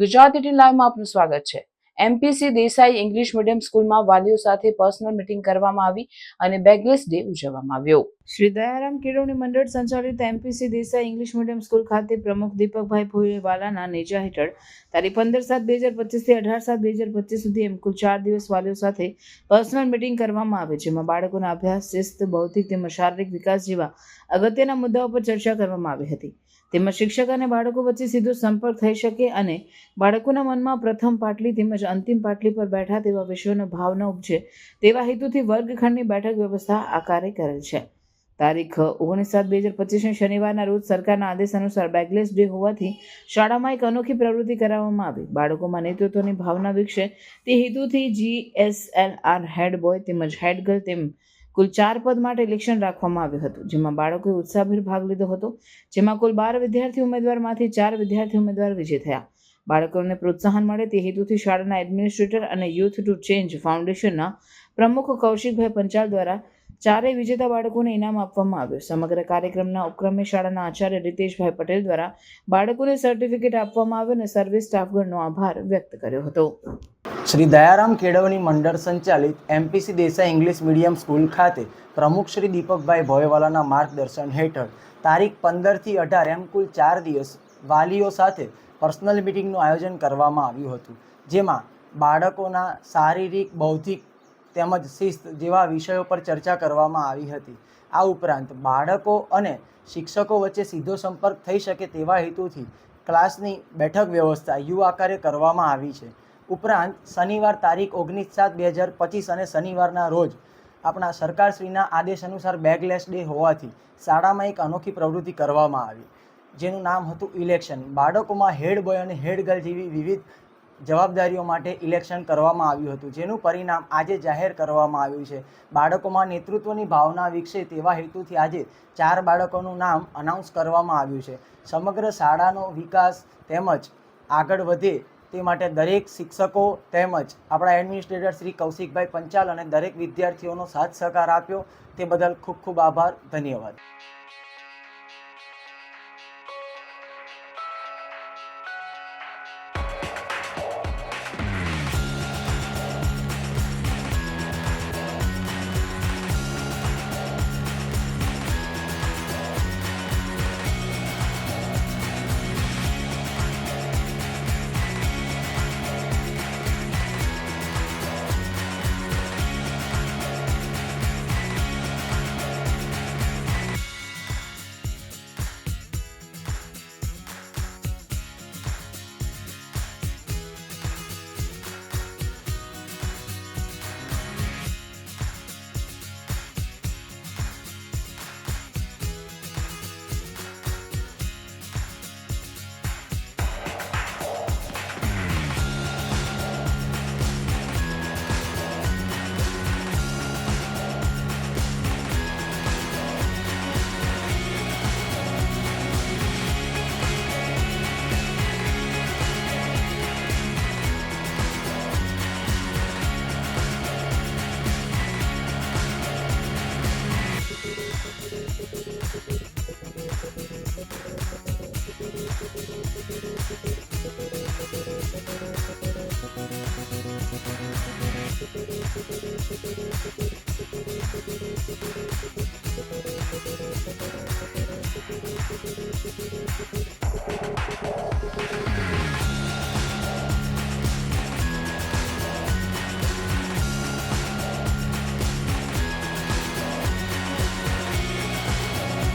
ગુજરાત 18 લાઈવમાં આપનું સ્વાગત છે। એમપીસી દેસાઈ ઇંગ્લિશ મીડિયમ સ્કૂલમાં વાલીઓ સાથે પર્સનલ મીટિંગ કરવામાં આવી અને બેગલેસ ડે ઉજવવામાં આવ્યો। શ્રી દયારામ કેળવણી મંડળ સંચાલિત MPC Desai English medium school ખાતે પ્રમુખ દીપકભાઈ ભોયવાલાના નેજા હેઠળ તારીખ 15/7/2025 થી 18/7/2025 સુધી એમ કુલ 4 દિવસ વાલીઓ સાથે પર્સનલ મીટિંગ કરવામાં આવે, જેમાં બાળકોના અભ્યાસ, શિસ્ત, બૌદ્ધિક તેમજ શારીરિક વિકાસ જેવા અગત્યના મુદ્દાઓ પર ચર્ચા કરવામાં આવી હતી। તેમજ શિક્ષક અને બાળકો વચ્ચે સીધો સંપર્ક થઈ શકે અને બાળકોના મનમાં પ્રથમ પાટલી તેમજ અંતિમ પાટલી પર બેઠા તેવા વિષયોનો ભાવ ન ઉપજે તેવા હેતુથી વર્ગખંડની બેઠક વ્યવસ્થા આકારે કરેલ છે। તારીખ 19/7/2025 શનિવારના રોજ સરકારના આદેશ અનુસાર બેગલેસ ડે હોવાથી શાળામાં એક અનોખી પ્રવૃત્તિ કરાવવામાં આવી। બાળકોમાં નેતૃત્વની ભાવના વિકસે તે હેતુથી GSLR હેડ બોય તેમજ હેડ ગર્લ તેમ કુલ 4 પદ માટે ઇલેક્શન રાખવામાં આવ્યું હતું, જેમાં બાળકોએ ઉત્સાહભેર ભાગ લીધો હતો, જેમાં કુલ 12 વિદ્યાર્થી ઉમેદવારમાંથી 4 વિદ્યાર્થી ઉમેદવાર વિજય થયા। બાળકોને પ્રોત્સાહન મળે તે હેતુથી શાળાના એડમિનિસ્ટ્રેટર અને યુથ ટુ ચેન્જ ફાઉન્ડેશનના પ્રમુખ કૌશિકભાઈ પંચાલ દ્વારા 4 વિજેતા બાળકોને ઇનામ આપવામાં આવ્યું। સમગ્ર કાર્યક્રમના ઉપક્રમે શાળાના આચાર્ય રીતેશભાઈ પટેલ દ્વારા બાળકોને સર્ટિફિકેટ આપવામાં આવ્યો અને સર્વે સ્ટાફગણનો આભાર વ્યક્ત કર્યો હતો। શ્રી દયારામ કેળવણી મંડળ સંચાલિત MPC Desai English medium school ખાતે પ્રમુખ શ્રી દીપકભાઈ ભોયવાલાના માર્ગદર્શન હેઠળ તારીખ 15 થી 18 એમ કુલ 4 દિવસ વાલીઓ સાથે પર્સનલ મિટિંગનું આયોજન કરવામાં આવ્યું હતું, જેમાં બાળકોના શારીરિક, બૌદ્ધિક તેમજ શિસ્ત જેવા વિષયો પર ચર્ચા કરવામાં આવી હતી। આ ઉપરાંત બાળકો અને શિક્ષકો વચ્ચે સીધો સંપર્ક થઈ શકે તેવા હેતુથી ક્લાસની બેઠક વ્યવસ્થા યુ આકારે કરવામાં આવી છે। ઉપરાંત શનિવાર તારીખ 19/7/2025 અને શનિવારના રોજ આપણા સરકારશ્રીના આદેશ અનુસાર બેગલેસ ડે હોવાથી શાળામાં એક અનોખી પ્રવૃત્તિ કરવામાં આવી, જેનું નામ હતું ઇલેક્શન। બાળકોમાં હેડ બોય અને હેડ ગર્લ જેવી વિવિધ જવાબદારીઓ માટે ઇલેક્શન કરવામાં આવ્યું હતું, જેનું પરિણામ આજે જાહેર કરવામાં આવ્યું છે। બાળકોમાં નેતૃત્વની ભાવના વિકસે તેવા હેતુથી આજે 4 બાળકોનું નામ અનાઉન્સ કરવામાં આવ્યું છે। સમગ્ર શાળાનો વિકાસ તેમજ આગળ વધે તે માટે દરેક શિક્ષકો તેમજ આપણા એડમિનિસ્ટ્રેટર શ્રી કૌશિકભાઈ પંચાલ અને દરેક વિદ્યાર્થીઓનો સાથ સહકાર આપ્યો તે બદલ ખૂબ ખૂબ આભાર, ધન્યવાદ।